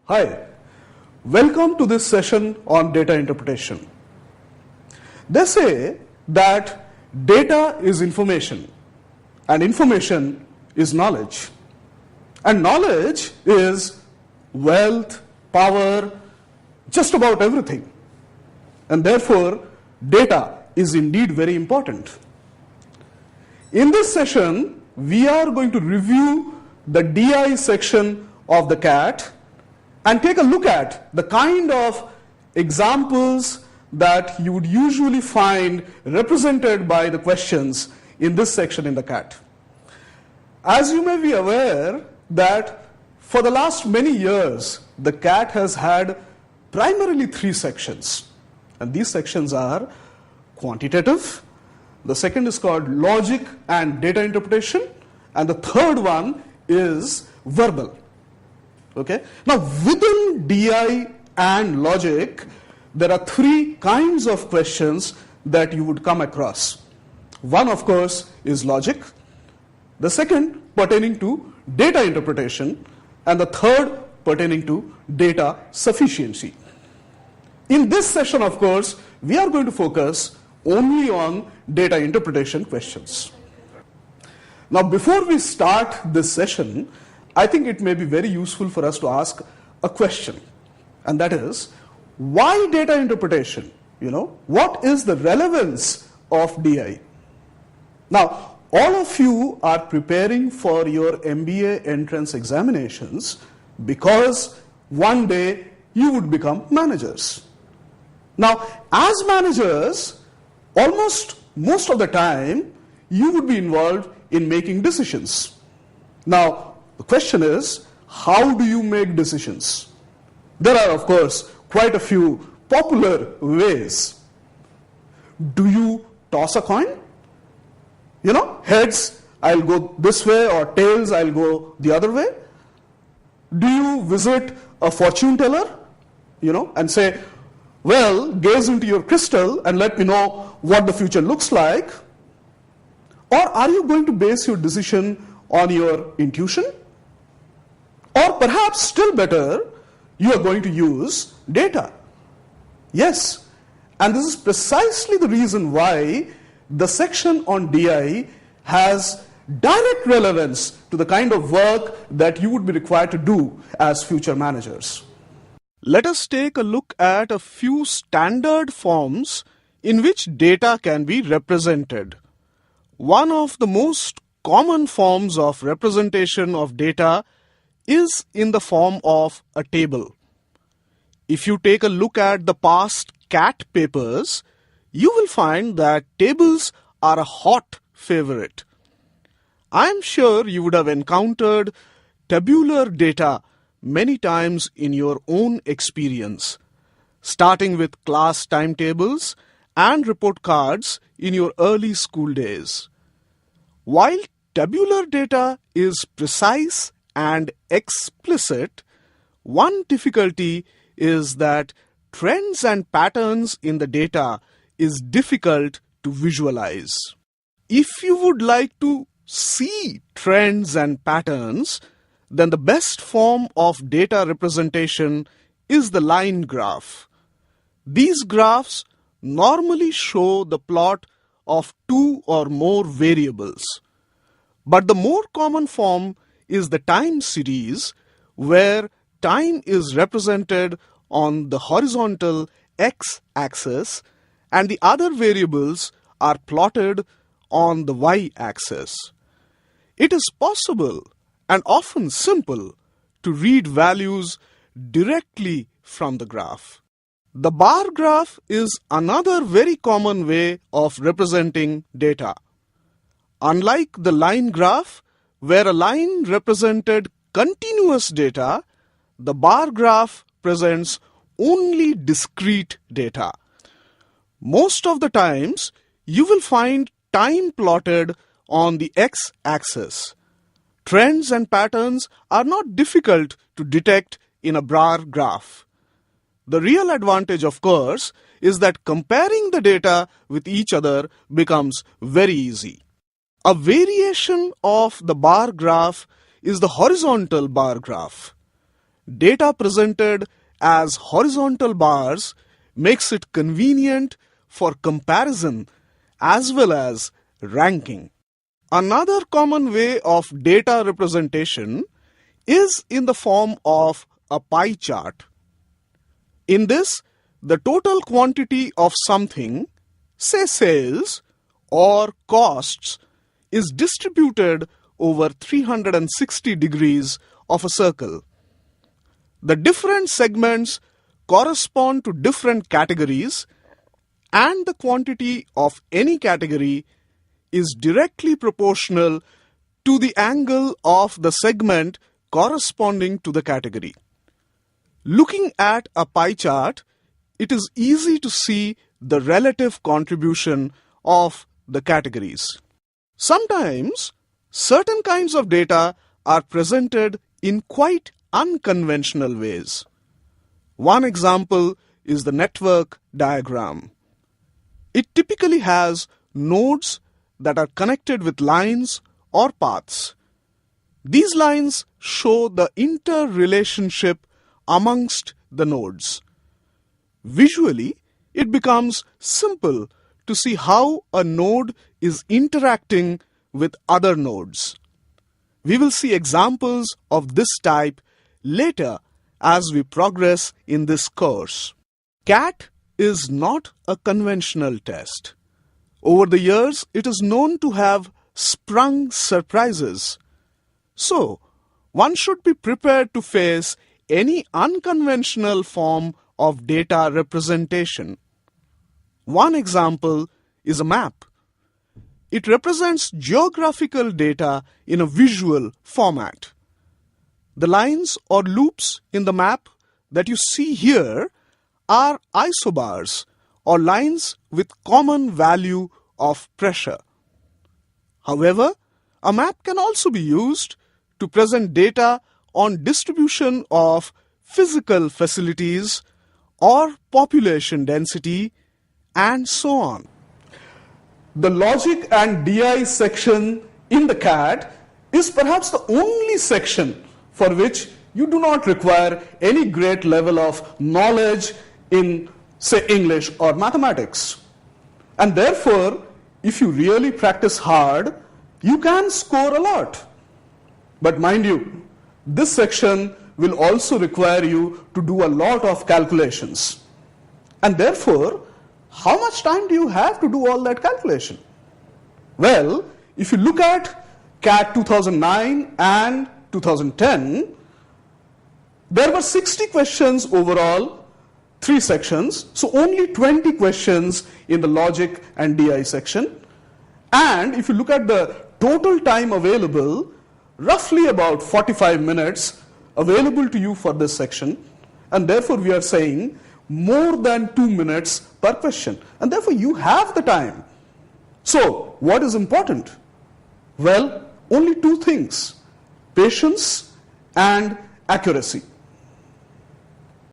Hi, welcome to this session on data interpretation. They say that data is information and information is knowledge. And knowledge is wealth, power, just about everything. And therefore, data is indeed very important. In this session, we are going to review the DI section of the CAT and take a look at the kind of examples that you would usually find represented by the questions in this section in the CAT. As you may be aware that for the last many years, the CAT has had primarily three sections. And these sections are quantitative, the second is called logic and data interpretation, and the third one is verbal. Okay? Now, within DI and logic, there are three kinds of questions that you would come across. One, of course, is logic. The second, pertaining to data interpretation. And the third, pertaining to data sufficiency. In this session, of course, we are going to focus only on data interpretation questions. Now, before we start this session, I think it may be very useful for us to ask a question, and that is, why data interpretation? What is the relevance of DI? Now, all of you are preparing for your MBA entrance examinations because one day you would become managers. Now, as managers, almost most of the time, you would be involved in making decisions. Now, the question is, how do you make decisions? There are, of course, quite a few popular ways. Do you toss a coin? Heads, I'll go this way, or tails, I'll go the other way. Do you visit a fortune teller, and say, well, gaze into your crystal and let me know what the future looks like? Or are you going to base your decision on your intuition? Or perhaps still better, you are going to use data. Yes, and this is precisely the reason why the section on DI has direct relevance to the kind of work that you would be required to do as future managers. Let us take a look at a few standard forms in which data can be represented. One of the most common forms of representation of data is in the form of a table. If you take a look at the past CAT papers, you will find that tables are a hot favorite. I am sure you would have encountered tabular data many times in your own experience, starting with class timetables and report cards in your early school days. While tabular data is precise and explicit, one difficulty is that trends and patterns in the data is difficult to visualize. If you would like to see trends and patterns, then the best form of data representation is the line graph. These graphs normally show the plot of two or more variables. But the more common form is the time series, where time is represented on the horizontal x-axis and the other variables are plotted on the y-axis. It is possible and often simple to read values directly from the graph. The bar graph is another very common way of representing data. Unlike the line graph, where a line represented continuous data, the bar graph presents only discrete data. Most of the times, you will find time plotted on the x-axis. Trends and patterns are not difficult to detect in a bar graph. The real advantage, of course, is that comparing the data with each other becomes very easy. A variation of the bar graph is the horizontal bar graph. data presented as horizontal bars makes it convenient for comparison as well as ranking. Another common way of data representation is in the form of a pie chart. In this, the total quantity of something, say sales or costs, is distributed over 360 degrees of a circle. The different segments correspond to different categories, and the quantity of any category is directly proportional to the angle of the segment corresponding to the category. Looking at a pie chart, it is easy to see the relative contribution of the categories. Sometimes, certain kinds of data are presented in quite unconventional ways. One example is the network diagram. It typically has nodes that are connected with lines or paths. These lines show the interrelationship amongst the nodes. Visually, it becomes simple to see how a node is interacting with other nodes. We will see examples of this type later as we progress in this course. CAT is not a conventional test. Over the years, it is known to have sprung surprises. So, one should be prepared to face any unconventional form of data representation. One example is a map. It represents geographical data in a visual format. The lines or loops in the map that you see here are isobars, or lines with common value of pressure. However, a map can also be used to present data on distribution of physical facilities or population density and so on. The logic and DI section in the CAT is perhaps the only section for which you do not require any great level of knowledge in, say, English or mathematics. And therefore, if you really practice hard, you can score a lot. But mind you, this section will also require you to do a lot of calculations. And therefore, how much time do you have to do all that calculation? Well, if you look at CAT 2009 and 2010, there were 60 questions overall, 3 sections, so only 20 questions in the logic and DI section. And if you look at the total time available, roughly about 45 minutes available to you for this section, and therefore we are saying more than 2 minutes per question, and therefore you have the time. So, what is important? Well, only 2 things: patience and accuracy.